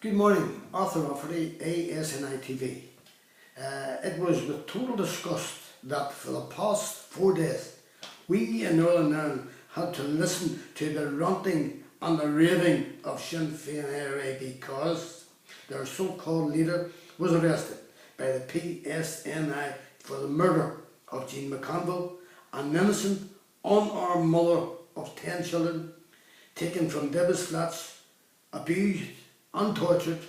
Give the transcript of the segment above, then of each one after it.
Good morning, author of the PSNI TV. It was with total disgust that for the past 4 days we in Northern Ireland had to listen to the ranting and the raving of Sinn Féin IRA because their so-called leader was arrested by the PSNI for the murder of Jean McConville, an innocent, unarmed mother of 10 children, taken from Debbie's flats, abused and tortured,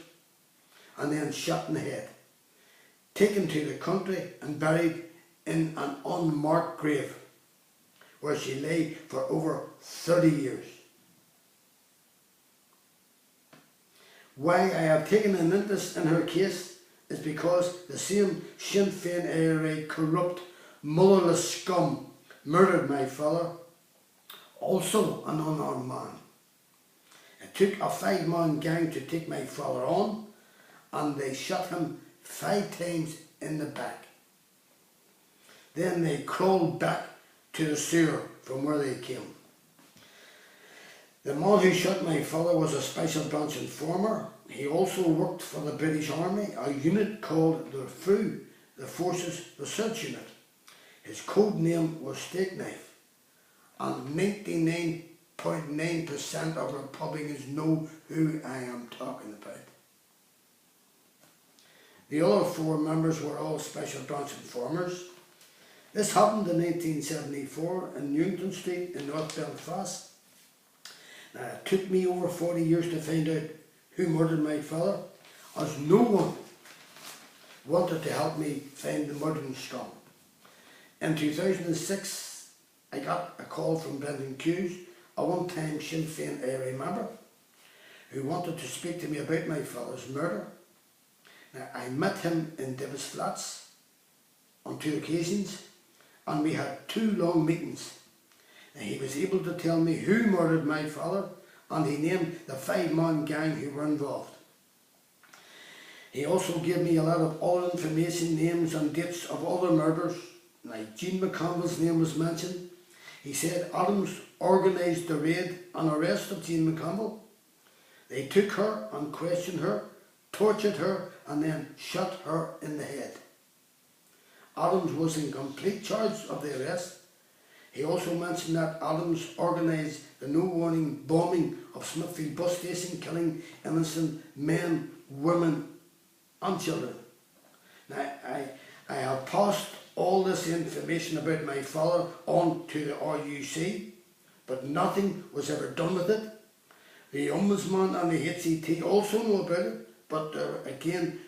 and then shot in the head, taken to the country and buried in an unmarked grave where she lay for over 30 years. Why I have taken an interest in her case is because the same Sinn Féin IRA corrupt, motherless scum murdered my father, also an unarmed man. It took a 5-man gang to take my father on, and they shot him 5 times in the back. Then they crawled back to the sewer from where they came. The man who shot my father was a special branch informer. He also worked for the British Army, a unit called the RUC, the Forces Research Unit. His code name was Steak Knife, and 99.9% of Republicans know who I am talking about. The other 4 members were all special branch informers. This happened in 1974 in Newton Street in North Belfast. Now, it took me over 40 years to find out who murdered my father, as no one wanted to help me find the murdering scum. In 2006, I got a call from Brendan Hughes, a one-time Sinn Féin IRA member, who wanted to speak to me about my father's murder. Now, I met him in Debbie's flats on 2 occasions, and we had 2 long meetings. Now, he was able to tell me who murdered my father, and he named the 5-man gang who were involved. He also gave me a lot of other information, names and dates of other murders. Like Jean McConville's name was mentioned. He said Adams organised the raid and arrest of Jean McConville. They took her and questioned her, tortured her, and then shot her in the head. Adams was in complete charge of the arrest. He also mentioned that Adams organised the no-warning bombing of Smithfield bus station, killing innocent men, women and children. Now, I have passed all this information about my father on to the RUC, but nothing was ever done with it. The Ombudsman and the HCT also know about it, but again,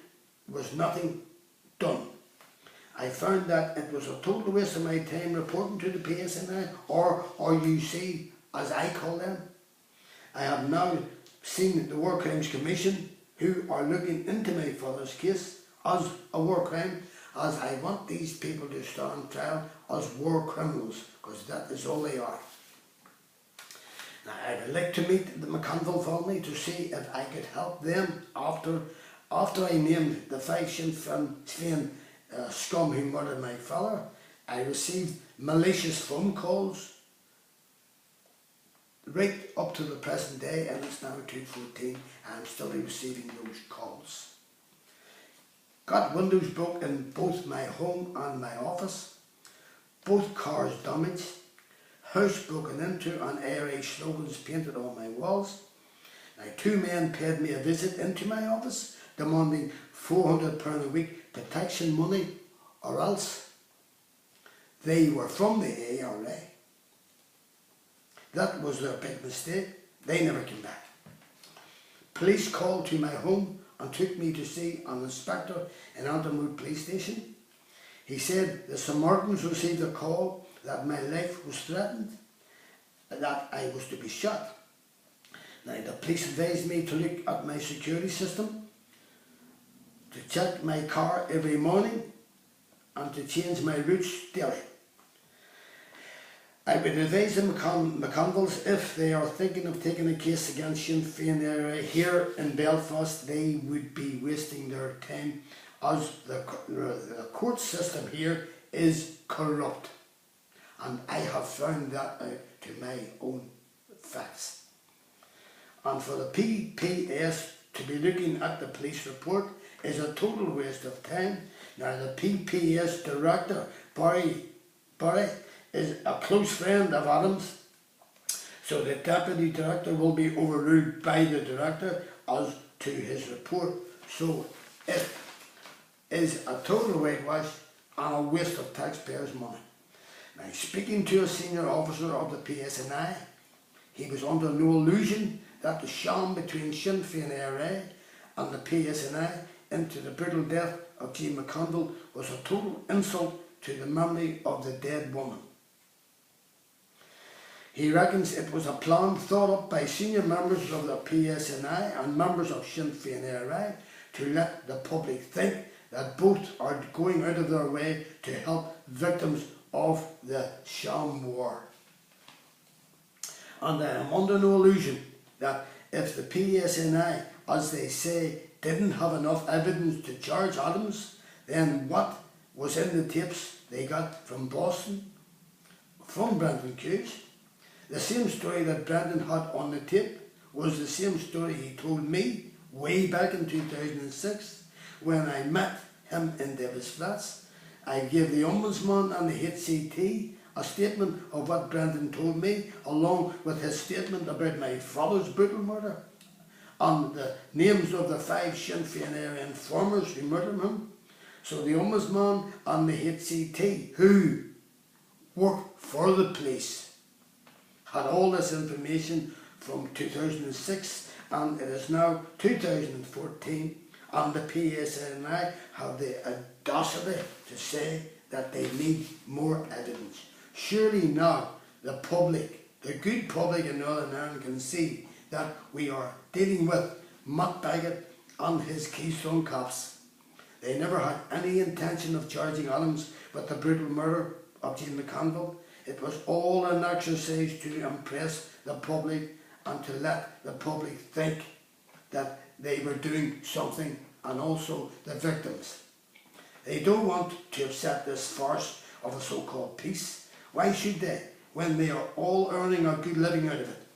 was nothing done. I found that it was a total waste of my time reporting to the PSNI or RUC, as I call them. I have now seen the War Crimes Commission, who are looking into my father's case as a war crime, as I want these people to stand trial as war criminals, because that is all they are. Now, I would like to meet the McConville family to see if I could help them after I named the 5 Sinn Féin scum who murdered my father. I received malicious phone calls right up to the present day, and it's now 2:14. I'm still receiving those calls. Got windows broke in both my home and my office, both cars damaged, house broken into and IRA slogans painted on my walls. Now, 2 men paid me a visit into my office, demanding £400 a week protection money, or else they were from the IRA. That was their big mistake. They never came back. Police called to my home and took me to see an inspector in Antrim Police Station. He said the Samaritans received a call that my life was threatened, that I was to be shot. Now, the police advised me to look at my security system, to check my car every morning, and to change my routes daily. I would advise the McConvilles, if they are thinking of taking a case against Sinn Féin IRA here in Belfast, they would be wasting their time, as the court system here is corrupt. And I have found that out to my own facts. And for the PPS to be looking at the police report is a total waste of time. Now the PPS director, Barry, is a close friend of Adams, so the deputy director will be overruled by the director as to his report. So it is a total whitewash and a waste of taxpayers' money. Now, speaking to a senior officer of the PSNI, he was under no illusion that the sham between Sinn Féin IRA and the PSNI into the brutal death of Jean McConville was a total insult to the memory of the dead woman. He reckons it was a plan thought up by senior members of the PSNI and members of Sinn Féin IRA to let the public think that both are going out of their way to help victims of the sham war. And I am under no illusion that if the PSNI, as they say, didn't have enough evidence to charge Adams, then what was in the tapes they got from Boston, from Brendan Hughes, the same story that Brendan had on the tape was the same story he told me way back in 2006 when I met him in Davis Flats. I gave the Ombudsman and the HCT a statement of what Brendan told me, along with his statement about my father's brutal murder and the names of the 5 Sinn Féin area informers who murdered him. So the Ombudsman and the HCT, who work for the police, had all this information from 2006, and it is now 2014, and the PSNI have the audacity to say that they need more evidence. Surely now the public, the good public in Northern Ireland, can see that we are dealing with Matt Baggett and his Keystone Cops. They never had any intention of charging Adams with the brutal murder of Jean McConville. It was all an exercise to impress the public and to let the public think that they were doing something, and also the victims. They don't want to upset this farce of a so-called peace. Why should they, when they are all earning a good living out of it?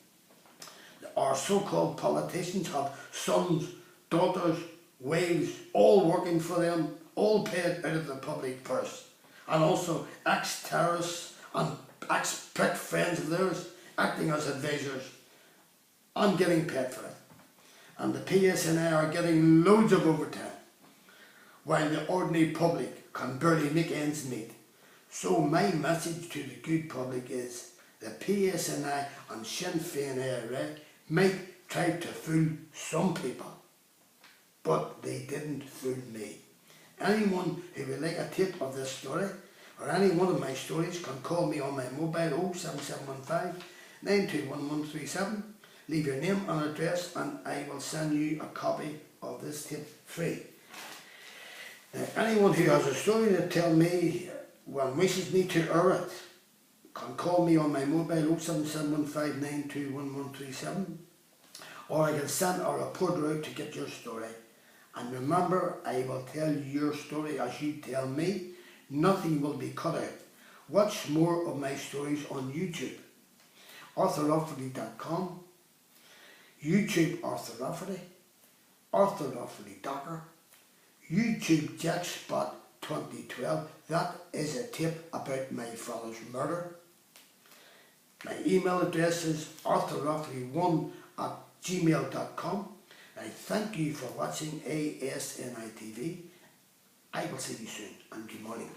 Our so-called politicians have sons, daughters, wives, all working for them, all paid out of the public purse. And also ex-terrorists and ex-prick friends of theirs acting as advisors and getting paid for it. And the PSNI are getting loads of overtime, while the ordinary public can barely make ends meet. So my message to the good public is the PSNI and Sinn Féin IRA might try to fool some people, but they didn't fool me. Anyone who would like a tape of this story or any one of my stories can call me on my mobile 07715 921137. Leave your name and address and I will send you a copy of this tape free. Anyone who has a story to tell me and wishes me to air it can call me on my mobile 07715 921137, or I can send a reporter out to get your story. And remember, I will tell you your story as you tell me. Nothing will be cut out. Watch more of my stories on YouTube. ArthurRafferty.com, YouTube Arthur Rafferty, Arthur Rafferty Docker, YouTube Jackspot 2012. That is a tip about my father's murder. My email address is arthurrafferty1@gmail.com. I thank you for watching ASNI TV. I will see you soon, and good morning.